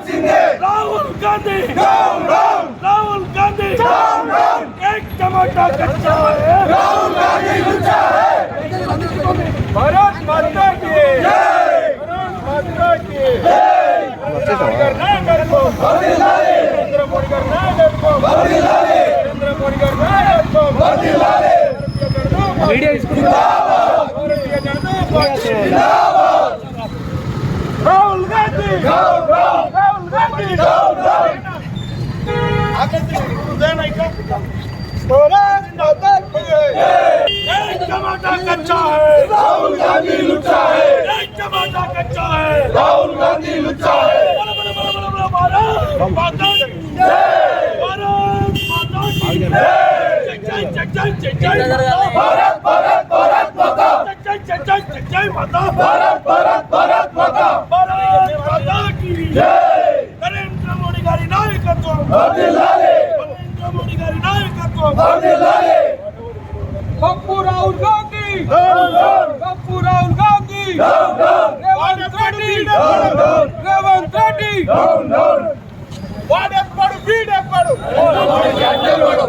राहुल गांधी राहुल गांधी एक टमाटा कच्चा है राहुल गांधी लुच्चा है भारत माता की जय भारत माता की जय नरेंद्र मोदी का नायकत्व नरेंद्र मोदी का नायकत्व मीडिया जिंदाबाद भारतीय जनता पार्टी जिंदाबाद राहुल गांधी राहुल गांधी एक टमाटा कच्चा है राहुल गांधी लुच्चा है एक टमाटा कच्चा है राहुल गांधी लुच्चा है भारत माता की जय भारत माता की जय जय जय भारत भारत भारत माता जय माता भारत भारत भारत माता भारत माता की जय नरेंद्र मोदी गारी नायकत्व वर्धिल्लाले नरेंद्र मोदी गारी नायकत्व वर्धिल्लाले पप्पू राहुल गांधी पप्पू राहुल गांधी रेवंत रेड्डी వాడెప్పుడు వీడెప్పుడు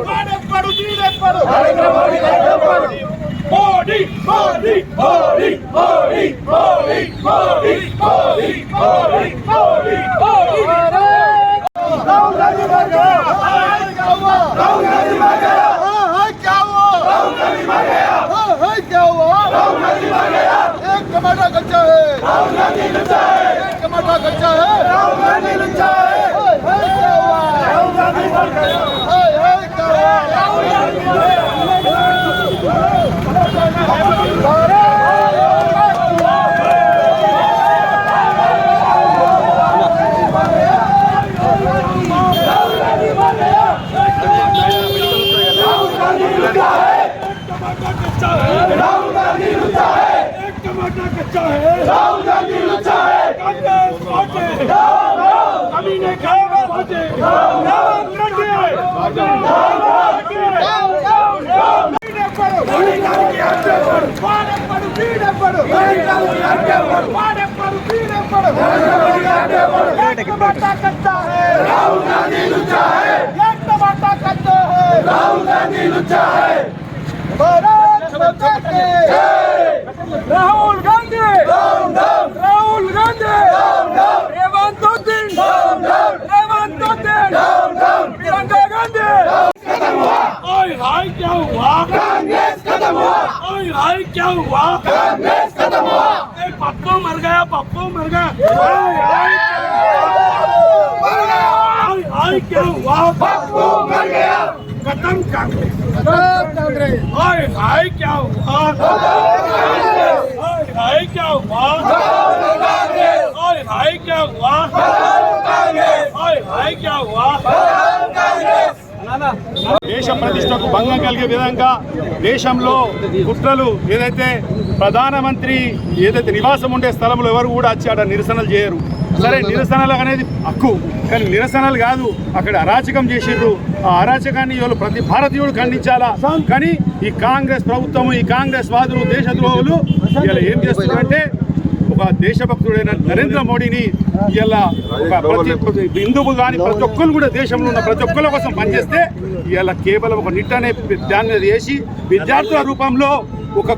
వాడెప్పుడు వీడెప్పుడు మోడీ మోడీ మోడీ మోడీ మోడీ మోడీ మోడీ మోడీ మోడీ మోడీ राहुल गांधी मर गया राहुल गांधी मर गया क्या हुआ राहुल गांधी मर गया क्या हुआ राहुल गांधी मर गया एक टमाटा कच्चा है राहुल गांधी लुच्चा है एक टमाटा कच्चा है राहुल गांधी लुच्चा है क्या हुआ राहुल गांधी मर गया क्या हुआ राहुल गांधी मर गया राहुल गांधी लुच्चा है एक टमाटा कच्चा है राहुल गांधी लुच्चा है कांग्रेस पार्टी अभी ने खाएगा पार्टी टमाटा कच्चा है राहुल गांधी लुच्चा है एक टमाटा कच्चा है राहुल गांधी लुच्चा है भारत माता की जय राहुल गांधी राहुल गांधी रेवंत प्रियंका गांधी खत्म हुआ ओए हाय क्या हुआ कांग्रेस खत्म हुआ ओए हाय क्या हुआ कांग्रेस खत्म हुआ एक पप्पू मर गया हाय क्या हुआ पप्पू मर गया खत्म कांग्रेस हाय हाय क्या हुआ हाय क्या हुआ हाय क्या हुआ हाय क्या हुआ దేశ ప్రతిష్టకు భంగం కలిగే విధంగా దేశంలో కుట్రలు ఏదైతే ప్రధానమంత్రి ఏదైతే నివాసం ఉండే స్థలంలో ఎవరు కూడా వచ్చి అక్కడ నిరసనలు చేయరు. సరే నిరసనలు అనేది హక్కు, కానీ నిరసనలు కాదు అక్కడ అరాచకం చేసిర్రు. ఆ అరాచకాన్ని వాళ్ళు ప్రతి భారతీయుడు ఖండించాలా. కానీ ఈ కాంగ్రెస్ ప్రభుత్వము ఈ కాంగ్రెస్ వాదులు దేశద్రోహులు ఇలా ఏం చేస్తున్నారంటే ఒక దేశభక్తుడైన నరేంద్ర మోడీని ఇలా ప్రతి హిందువు కానీ ప్రతి ఒక్కరు కూడా దేశంలో ఉన్న ప్రతి ఒక్కరి కోసం పనిచేస్తే ఇలా కేవలం ఒక నిట్టనే దాన్ని వేసి విద్యార్థుల రూపంలో ఒక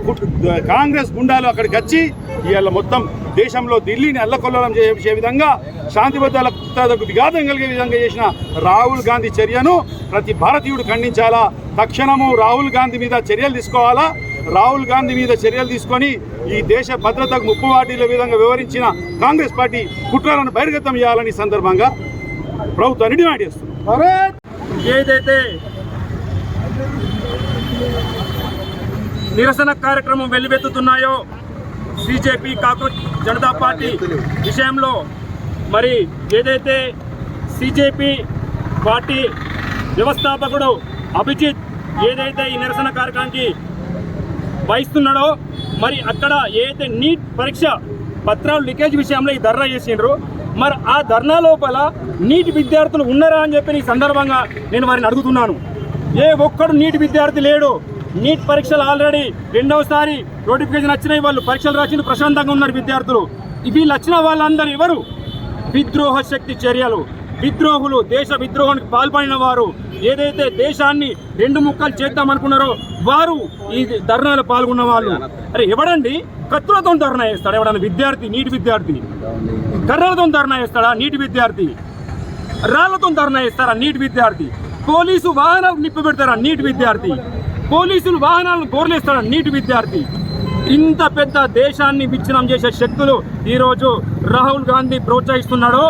కాంగ్రెస్ గుండాలు అక్కడికి వచ్చి ఇవాళ మొత్తం దేశంలో ఢిల్లీని అల్లకొల్లలం చేసే విధంగా శాంతి భద్రతలకు విఘాతం కలిగే విధంగా చేసిన రాహుల్ గాంధీ చర్యను ప్రతి భారతీయుడు ఖండించాలా. తక్షణము రాహుల్ గాంధీ మీద చర్యలు తీసుకోవాలా. రాహుల్ గాంధీ మీద చర్యలు తీసుకొని ఈ దేశ భద్రతకు ముప్పు వాటిల్ల విధంగా వివరించిన కాంగ్రెస్ పార్టీ కుట్రలను బహిర్గతం చేయాలని సందర్భంగా ప్రభుత్వాన్ని డిమాండ్ చేస్తున్నారు. ఏదైతే నిరసన కార్యక్రమం వెల్లువెత్తుతున్నాయో బీజేపీ కాంగ్రెస్ జనతా పార్టీ విషయంలో మరి ఏదైతే సిజేపీ పార్టీ వ్యవస్థాపకుడు అభిజిత్ ఏదైతే ఈ నిరసన కార్యక్రమానికి వహిస్తున్నాడో మరి అక్కడ ఏదైతే నీట్ పరీక్ష పత్రాలు లీకేజ్ విషయంలో ఈ ధర్నా చేసిండ్రు. మరి ఆ ధర్నా లోపల నీట్ విద్యార్థులు ఉన్నారా అని చెప్పి ఈ సందర్భంగా నేను వారిని అడుగుతున్నాను. ఏ ఒక్కడు నీట్ విద్యార్థి లేడు. నీట్ పరీక్షలు ఆల్రెడీ రెండవసారి నోటిఫికేషన్ వచ్చినాయి. వాళ్ళు పరీక్షలు రాసిండు, ప్రశాంతంగా ఉన్నారు విద్యార్థులు. వీళ్ళు వచ్చిన వాళ్ళందరూ ఎవరు? విద్రోహ శక్తి చర్యలు. విద్రోహులు, దేశ విద్రోహానికి పాల్పడిన వారు ఏదైతే దేశాన్ని రెండు ముక్కలు చేద్దామనుకున్నారో వారు ఈ ధర్నాలో పాల్గొన్న వాళ్ళు. అరే ఎవడండి కత్తులతో ధర్నా చేస్తాడా? ఎవడన్నా విద్యార్థి, నీటి విద్యార్థి కర్రలతో ధర్నా చేస్తాడా? నీటి విద్యార్థి రాళ్లతో ధర్నా చేస్తారా? నీటి విద్యార్థి పోలీసు వాహనాలు నిప్పు పెడతారా? నీటి విద్యార్థి పోలీసులు వాహనాలను గోర్లేస్తారా? నీటి విద్యార్థి. ఇంత పెద్ద దేశాన్ని విచ్ఛిన్నం చేసే శక్తులు ఈరోజు రాహుల్ గాంధీ ప్రోత్సహిస్తున్నాడు.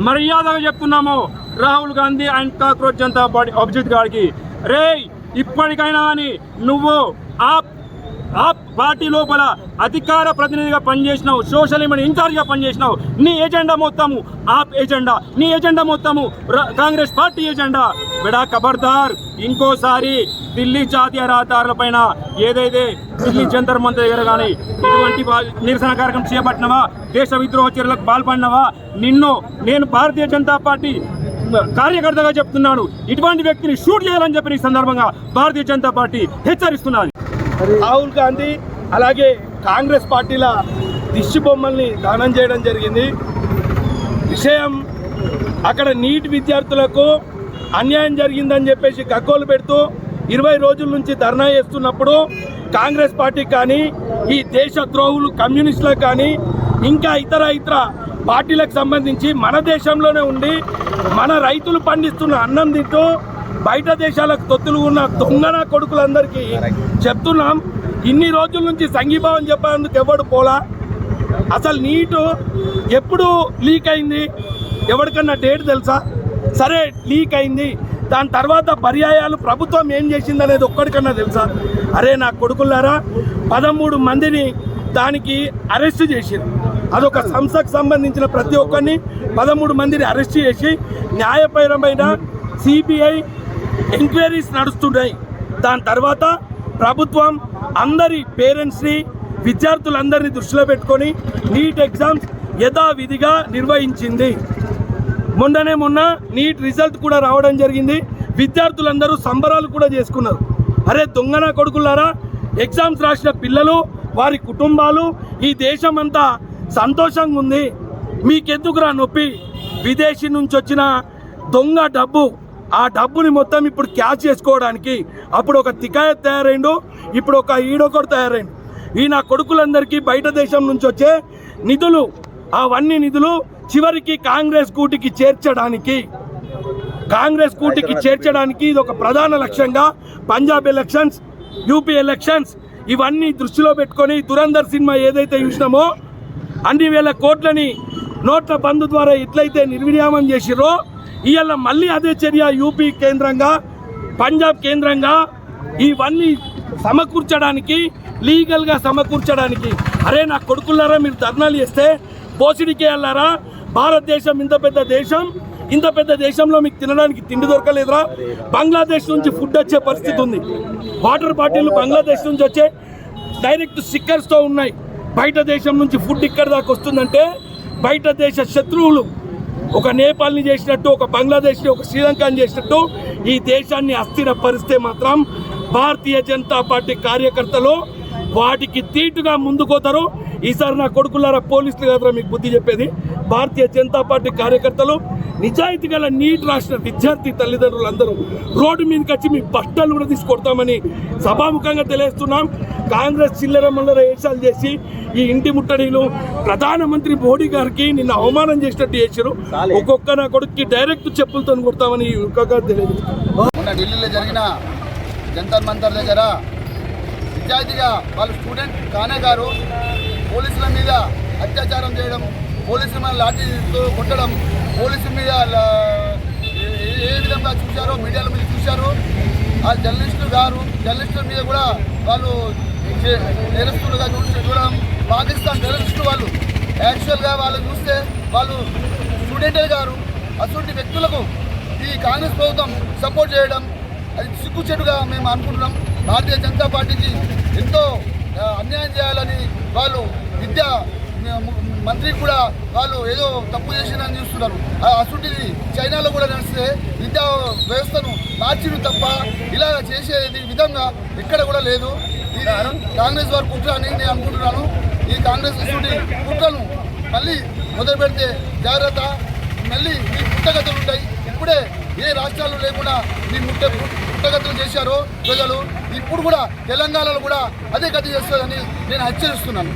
మర్యాదగా చెప్తున్నాము Rahul Gandhi and cockroach Janata party Abhijit గారికి, రే ఇప్పటికైనా అని నువ్వు ఆ పార్టీ లోపల అధికార ప్రతినిధిగా పనిచేసినావు, సోషల్ మీడియా ఇన్ఛార్జ్గా పనిచేసినావు. నీ ఎజెండా మొత్తము ఆప్ ఎజెండా, నీ ఎజెండా మొత్తము కాంగ్రెస్ పార్టీ ఎజెండా. బెడా ఖబర్దార్, ఇంకోసారి ఢిల్లీ జాతీయ రహదారులపైన ఏదైతే ఢిల్లీ జంతర్ మంతర్ దగ్గర కానీ ఇటువంటి నిరసన కార్యక్రమం చేపట్టినవా, దేశ విద్రోహ చర్యలకు పాల్పడినవా, నేను భారతీయ జనతా పార్టీ కార్యకర్తగా చెప్తున్నాను, ఇటువంటి వ్యక్తిని షూట్ చేయాలని చెప్పి ఈ సందర్భంగా భారతీయ జనతా పార్టీ హెచ్చరిస్తున్నది. రాహుల్ గాంధీ అలాగే కాంగ్రెస్ పార్టీల దిష్టి బొమ్మల్ని దానం చేయడం జరిగింది. విషయం అక్కడ నీట్ విద్యార్థులకు అన్యాయం జరిగిందని చెప్పేసి గగ్గోలు పెడుతూ 20 రోజుల నుంచి ధర్నా చేస్తున్నప్పుడు కాంగ్రెస్ పార్టీ కానీ ఈ దేశ ద్రోహులు కమ్యూనిస్టులకు కానీ ఇంకా ఇతర పార్టీలకు సంబంధించి మన దేశంలోనే ఉండి మన రైతులు పండిస్తున్న అన్నం తింటూ బయట దేశాలకు తొత్తులు ఉన్న దొంగన కొడుకులందరికీ చెప్తున్నాం, ఇన్ని రోజుల నుంచి సంఘీభావం చెప్పేందుకు ఎవడు పోలా. అసలు నీటు ఎప్పుడు లీక్ అయింది? ఎవరికన్నా డేట్ తెలుసా? సరే లీక్ అయింది, దాని తర్వాత పర్యాయాలు ప్రభుత్వం ఏం చేసింది అనేది ఒక్కడికన్నా తెలుసా? అరే నా కొడుకులారా, 13 మందిని దానికి అరెస్ట్ చేశారు. అదొక సంస్థకు సంబంధించిన ప్రతి ఒక్కరిని 13 మందిని అరెస్ట్ చేసి న్యాయపరమైన సిబిఐ ఎంక్వైరీస్ నడుస్తున్నాయి. దాని తర్వాత ప్రభుత్వం అందరి పేరెంట్స్ని, విద్యార్థులందరినీ దృష్టిలో పెట్టుకొని నీట్ ఎగ్జామ్స్ యథావిధిగా నిర్వహించింది. మొన్న నీట్ రిజల్ట్ కూడా రావడం జరిగింది. విద్యార్థులందరూ సంబరాలు కూడా చేసుకున్నారు. అరే దొంగన కొడుకులారా, ఎగ్జామ్స్ రాసిన పిల్లలు, వారి కుటుంబాలు, ఈ దేశం అంతా సంతోషంగా ఉంది. మీకెందుకురా నొప్పి? విదేశీ నుంచి వచ్చిన దొంగ డబ్బు, ఆ డబ్బుని మొత్తం ఇప్పుడు క్యాచ్ చేసుకోవడానికి అప్పుడు ఒక తికాయత్ తయారైండు, ఇప్పుడు ఒక ఈడొకడు తయారైండు. ఈ నా కొడుకులందరికీ బయట దేశం నుంచి వచ్చే నిధులు, అవన్నీ నిధులు చివరికి కాంగ్రెస్ కూటికి చేర్చడానికి ఇది ఒక ప్రధాన లక్ష్యంగా పంజాబ్ ఎలక్షన్స్, యూపీ ఎలక్షన్స్ ఇవన్నీ దృష్టిలో పెట్టుకొని దురంధర్ సినిమా ఏదైతే చూసినామో అన్ని వేల కోట్లని నోట్ల బంద్ ద్వారా ఎట్లయితే నిర్వినియామం చేసిరో ఇవాళ మళ్ళీ అదే చర్య యూపీ కేంద్రంగా, పంజాబ్ కేంద్రంగా ఇవన్నీ సమకూర్చడానికి, లీగల్గా సమకూర్చడానికి. అరే నా కొడుకులారా, మీరు ధర్నాలు చేస్తే పోసిడికే వెళ్ళారా? భారతదేశం ఇంత పెద్ద దేశంలో మీకు తినడానికి తిండి దొరకలేదురా? బంగ్లాదేశ్ నుంచి ఫుడ్ వచ్చే పరిస్థితి ఉంది. వాటర్ బాటిల్ బంగ్లాదేశ్ నుంచి వచ్చే డైరెక్ట్ స్టిక్కర్స్తో ఉన్నాయి. బయట దేశం నుంచి ఫుడ్ ఇక్కడ దాకా వస్తుందంటే బయట దేశ శత్రువులు ఒక నేపాల్ని చేసినట్టు, ఒక బంగ్లాదేశ్ని, ఒక శ్రీలంకని చేసినట్టు ఈ దేశాన్ని అస్థిరపరిస్తే మాత్రం భారతీయ జనతా పార్టీ కార్యకర్తలు వాటికి తీటుగా ముందుకోతారు. ఈసారి నా కొడుకులారా, పోలీసులు కాదురా మీకు బుద్ధి చెప్పేది, భారతీయ జనతా పార్టీ కార్యకర్తలు నిజాయితీ గల నీట్ రాష్ట్ర విద్యార్థి తల్లిదండ్రులందరూ రోడ్డు మీదకి వచ్చి మీ బట్టలు కూడా తీసుకొడతామని సభాముఖంగా తెలియజేస్తున్నాం. కాంగ్రెస్ చిల్లర మల్లర వేషాలు చేసి ఈ ఇంటి ముట్టడిలు ప్రధానమంత్రి మోడీ గారికి నిన్న అవమానం చేసినట్టు చేశారు. ఒక్కొక్క నా కొడుక్కి డైరెక్ట్ చెప్పులతో కొడతామని తెలియజేస్తున్నాం. ఢిల్లీలో జరిగిన జంతర్ మంతర్ దగ్గర నిజాయితీగా వాళ్ళు స్టూడెంట్ కానే గారు పోలీసుల మీద అత్యాచారం చేయడం, పోలీసుల మీద లాఠీతో కొట్టడం, పోలీసుల మీద ఏ విధంగా చూశారో మీడియాల మీద చూశారు. ఆ జర్నలిస్టుల మీద కూడా వాళ్ళు టెర్రరిస్టులుగా చూడడం, పాకిస్తాన్ టెర్రరిస్టులు వాళ్ళు. యాక్చువల్గా వాళ్ళు చూస్తే వాళ్ళు స్టూడెంటే గారు. అటువంటి వ్యక్తులకు ఈ కాంగ్రెస్ ప్రభుత్వం సపోర్ట్ చేయడం అది సిగ్గుచెడుగా మేము అనుకుంటున్నాం. భారతీయ జనతా పార్టీకి ఎంతో అన్యాయం చేయాలని వాళ్ళు విద్యా మంత్రికి కూడా వాళ్ళు ఏదో తప్పు చేసిందని చూస్తున్నారు. అటువంటిది చైనాలో కూడా నడిస్తే విద్యా వ్యవస్థను మార్చిడు తప్ప ఇలా చేసేది విధంగా ఎక్కడ కూడా లేదు. ఇది కాంగ్రెస్ వారి కుట్ర అని నేను అనుకుంటున్నాను. ఈ కాంగ్రెస్ కుట్రను మళ్ళీ మొదలు పెడితే జాగ్రత్త. మళ్ళీ మీ పుట్టగతులు ఉంటాయి. ఇప్పుడే ఏ రాష్ట్రాలు లేకుండా మీ పుట్టగతులు చేశారో ప్రజలు, ఇప్పుడు కూడా తెలంగాణలో కూడా అదే గతి చేస్తుందని నేను హెచ్చరిస్తున్నాను.